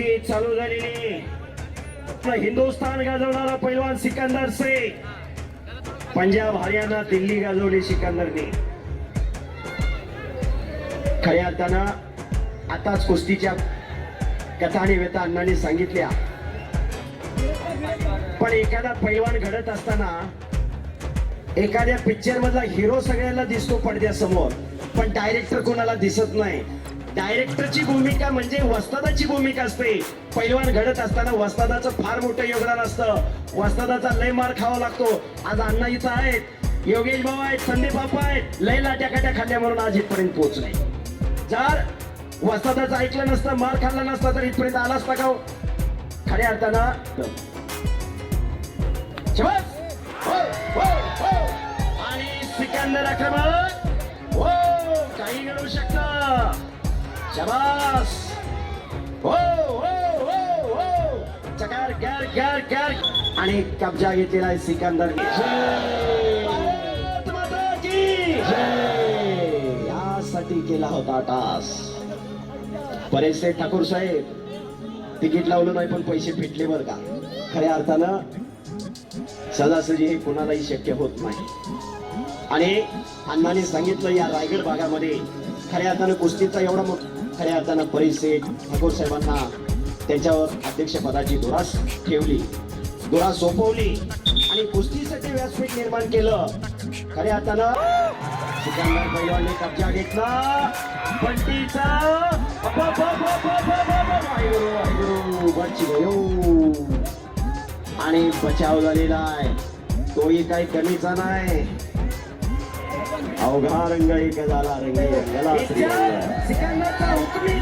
कुस्ती चालू झालेली. हिंदुस्थान गाजवणारा पैलवान सिकंदर से पंजाब हरियाणा दिल्ली गाजवली सिकंदरने. खऱ्या अर्थानं आताच कुस्तीच्या कथा आणि व्यथा अण्णांनी सांगितल्या. पण एखादा पैलवान घडत असताना एखाद्या पिक्चर मधला हिरो सगळ्यांना दिसतो पडद्यासमोर, पण डायरेक्टर कोणाला दिसत नाही. डायरेक्टरची भूमिका म्हणजे वस्तादाची भूमिका असते. पैलवान घडत असताना वस्तादाचं फार मोठं योगदान असतं. वस्तादाचा लय मार खावा लागतो. आज अण्णा इथं आहेत, योगेश भाऊ आहेत, संदीप बाप्पा आहेत, लय लाट्याकाट्या खाल्ल्या म्हणून आज इथपर्यंत पोहोचलाय. जर वस्तादाचं ऐकलं नसतं, मार खाल्ला नसता तर इथपर्यंत आला असता का? खऱ्या अर्थानं आणि सिकंदर आक्रमण हो काही घडू शकतं. शाबास हो हो हो हो चकार गर गर गर आणि कब्जा घेतलेला आहे सिकंदरने. भारत माता की जय. यासाठी केला होता टास. बरेचसे ठाकूर साहेब तिकीट लावलं नाही पण पैसे फिटले बरं का. खऱ्या अर्थानं सहजासहजी हे कोणालाही शक्य होत नाही. आणि अण्णांनी सांगितलं या रायगड भागामध्ये खऱ्या अर्थानं कुस्तीचा एवढा मोठा खऱ्या अर्थानं परिसेठ ठाकूर साहेबांना त्यांच्यावर अध्यक्षपदाची धुरा ठेवली, धुरा सोपवली आणि कुस्तीसाठी व्यासपीठ निर्माण केलं. खऱ्या अर्थानं सिकंदर पैलवानने कब्जा घेतला. बंटीचा आणि बचाव झालेला आहे. तोही काही कमीचा नाही. अवघा रंग एक झाला. रंग सिकंदरचा हुकमी